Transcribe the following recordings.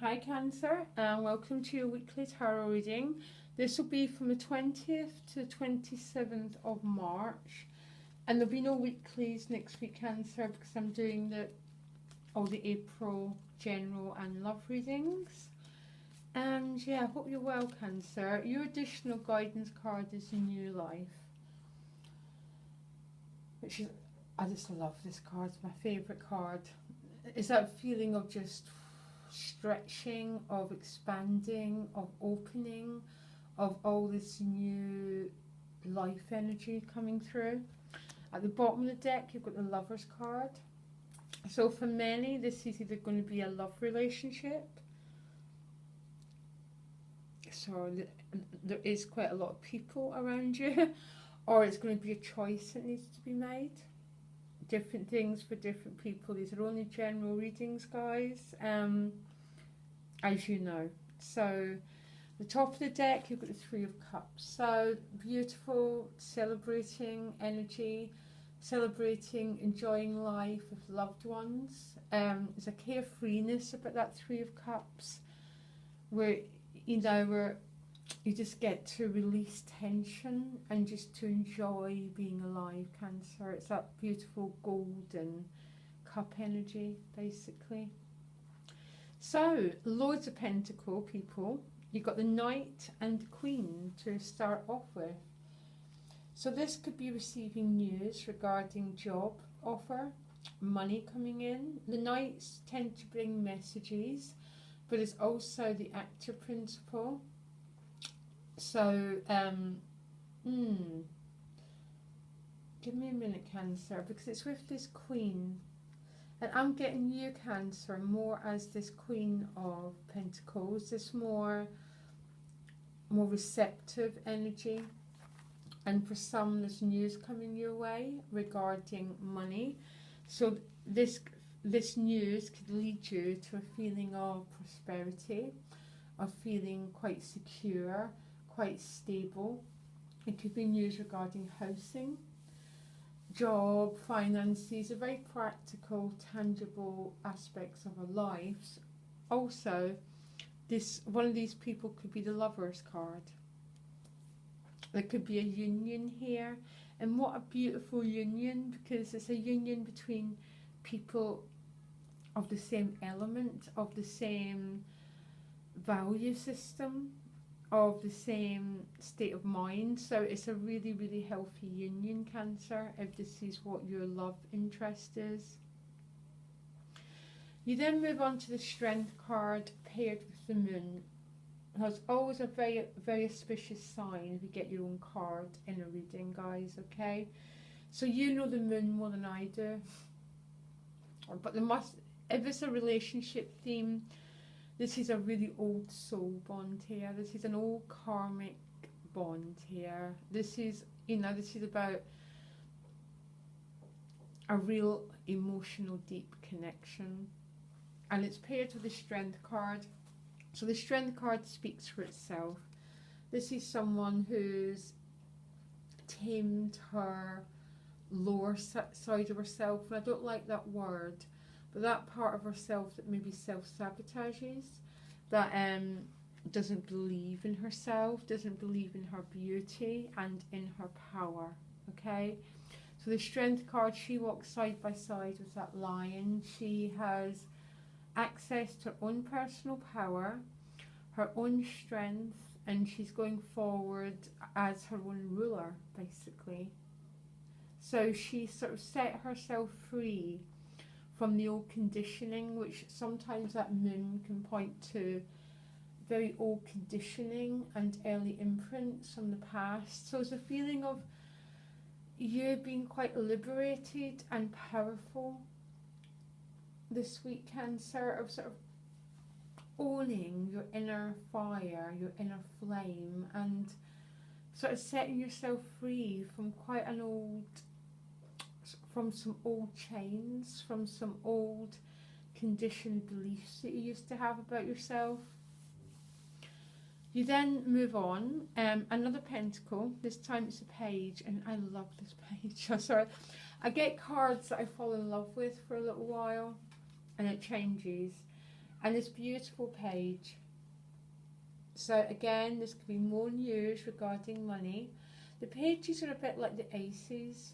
Hi Cancer, and welcome to your weekly tarot reading. This will be from the 20th to the 27th of March, and there'll be no weeklies next week, Cancer, because I'm doing all the April general and love readings. And yeah, I hope you're well, Cancer. Your additional guidance card is Your New Life, which is, I just love this card. It's my favourite card. It's that feeling of just stretching, of expanding, of opening, of all this new life energy coming through. At the bottom of the deck, you've got the Lover's card. So for many, this is either going to be a love relationship. So there is quite a lot of people around you, or it's going to be a choice that needs to be made. Different things for different people. These are only general readings, guys, as you know. So the top of the deck, you've got the Three of Cups. So beautiful, celebrating energy, celebrating, enjoying life with loved ones. There's a carefreeness about that Three of Cups, where you just get to release tension and just to enjoy being alive, Cancer. It's that beautiful golden cup energy, basically. So, Lords of Pentacle, people. You've got the Knight and the Queen to start off with. So this could be receiving news regarding job offer, money coming in. The Knights tend to bring messages, but it's also the actor principle. So, give me a minute, Cancer, because it's with this Queen. And I'm getting you, Cancer, more as this Queen of Pentacles, this more receptive energy. And for some, there's news coming your way regarding money. So this news could lead you to a feeling of prosperity, of feeling quite secure, quite stable. It could be news regarding housing, job, finances, are very practical, tangible aspects of our lives. Also, one of these people could be the Lover's card. There could be a union here, and what a beautiful union, because it's a union between people of the same element, of the same value system, of the same state of mind. So it's a really, really healthy union, Cancer, if this is what your love interest is. You then move on to the Strength card paired with the Moon. It's always a very, very auspicious sign if you get your own card in a reading, guys, okay? So you know the Moon more than I do. But if it's a relationship theme, this is a really old soul bond here. This is an old karmic bond here. This is about a real emotional, deep connection. And it's paired with the Strength card. So the Strength card speaks for itself. This is someone who's tamed her lower side of herself. And I don't like that word, but that part of herself that maybe self-sabotages, that doesn't believe in herself, doesn't believe in her beauty and in her power, okay? So the Strength card, she walks side by side with that lion. She has access to her own personal power, her own strength, and she's going forward as her own ruler, basically. So she sort of set herself free from the old conditioning, which sometimes that Moon can point to very old conditioning and early imprints from the past. So it's a feeling of you being quite liberated and powerful this week, Cancer, of sort of owning your inner fire, your inner flame, and sort of setting yourself free from from some old chains, from some old conditioned beliefs that you used to have about yourself. You then move on, another pentacle, this time it's a page, and I love this page. Sorry, I get cards that I fall in love with for a little while, and it changes. and this beautiful page. So again, this could be more news regarding money. The pages are a bit like the aces.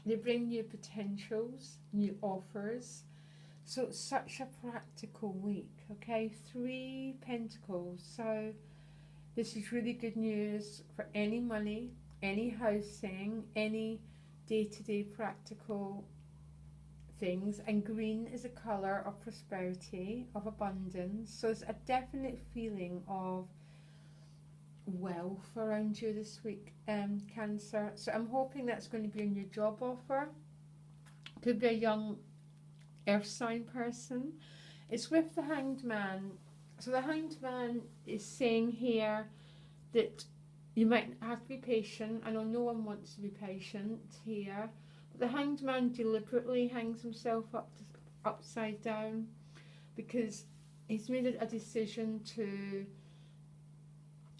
They bring new potentials, new offers. So it's such a practical week, okay? 3 Pentacles. So this is really good news for any money, any housing, any day-to-day practical things. And green is a colour of prosperity, of abundance. So it's a definite feeling of wealth around you this week, Cancer. So I'm hoping that's going to be a new job offer. Could be a young earth sign person. It's with the Hanged Man. So the Hanged Man is saying here that you might have to be patient. I know no one wants to be patient here, but the Hanged Man deliberately hangs himself upside down because he's made a decision to,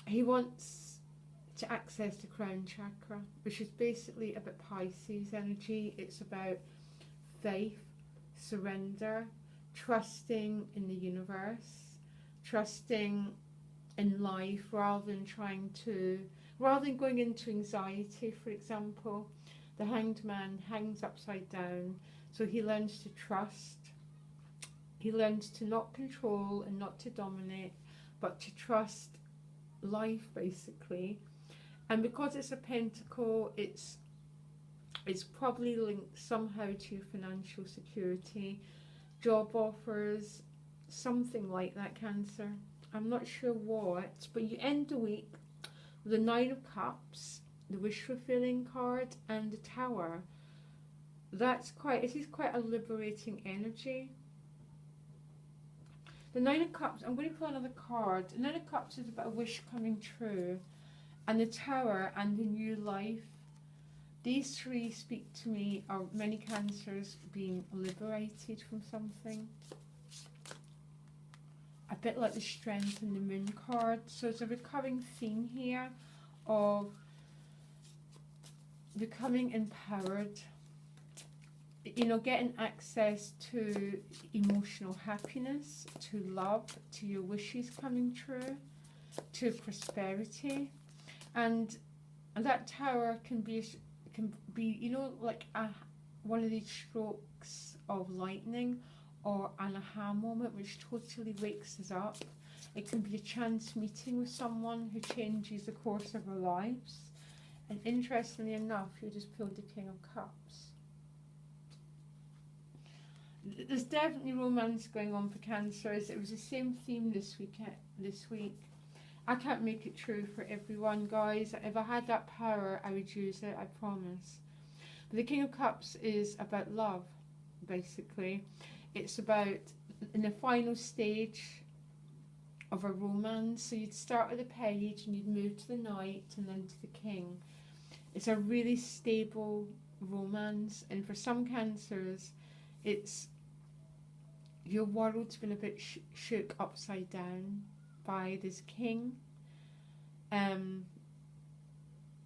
he wants to access the crown chakra, which is basically about Pisces energy. It's about faith, surrender, trusting in the universe, trusting in life rather than going into anxiety. For example, the Hanged Man hangs upside down, so he learns to trust. He learns to not control and not to dominate, but to trust life, basically. And because it's a pentacle, it's probably linked somehow to financial security, job offers, something like that, Cancer. I'm not sure what, but you end the week with the 9 of Cups, the wish fulfilling card, and the Tower. It is quite a liberating energy. The 9 of Cups, I'm going to pull another card. The 9 of Cups is about a wish coming true, and the Tower and the new life. These 3 speak to me of many Cancers being liberated from something. A bit like the Strength and the Moon card. So it's a recurring theme here of becoming empowered. You know, getting access to emotional happiness, to love, to your wishes coming true, to prosperity. And that Tower can be you know, like one of these strokes of lightning or an aha moment which totally wakes us up. It can be a chance meeting with someone who changes the course of our lives. And interestingly enough, you just pulled the King of Cups. There's definitely romance going on for Cancers. It was the same theme this week. I can't make it true for everyone, guys. If I had that power, I would use it, I promise. But the King of Cups is about love, basically. It's about in the final stage of a romance. So you'd start with the Page and you'd move to the Knight and then to the King. It's a really stable romance, and for some Cancers, it's your world's been a bit shook upside down by this King,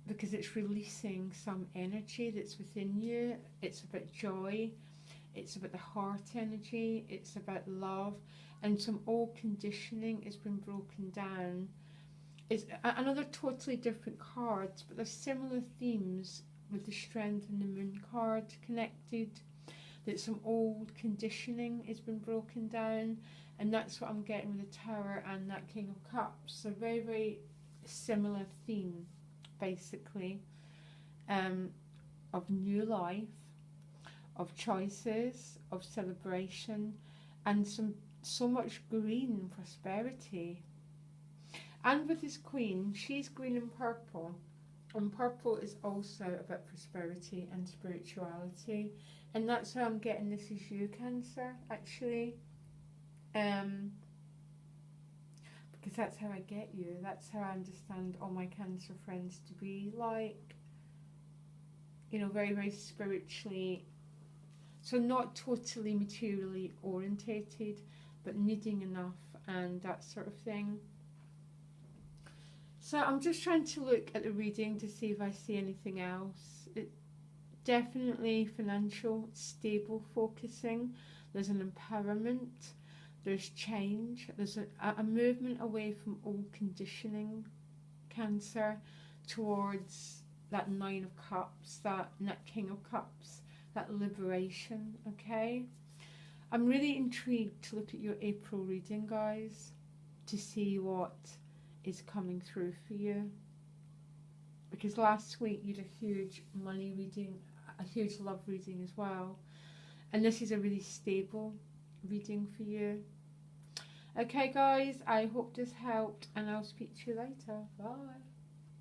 because it's releasing some energy that's within you. It's about joy, it's about the heart energy, it's about love, and some old conditioning has been broken down. It's another totally different cards, but there's similar themes with the Strength and the Moon card connected, that some old conditioning has been broken down. And that's what I'm getting with the Tower and that King of Cups. So very, very similar theme, basically, of new life, of choices, of celebration, and so much green prosperity. And with this Queen, she's green and purple. And purple is also about prosperity and spirituality. And that's how I'm getting this is you, Cancer, actually. Because that's how I get you. That's how I understand all my Cancer friends to be like. You know, very, very spiritually. So not totally materially orientated, but needing enough and that sort of thing. So I'm just trying to look at the reading to see if I see anything else. It definitely financial, stable focusing. There's an empowerment. There's change. There's a movement away from old conditioning, Cancer, towards that Nine of Cups, that King of Cups, that liberation, okay? I'm really intrigued to look at your April reading, guys, to see what is coming through for you. Because last week you did a huge money reading, a huge love reading as well. And this is a really stable reading for you. Okay, guys, I hope this helped, and I'll speak to you later. Bye.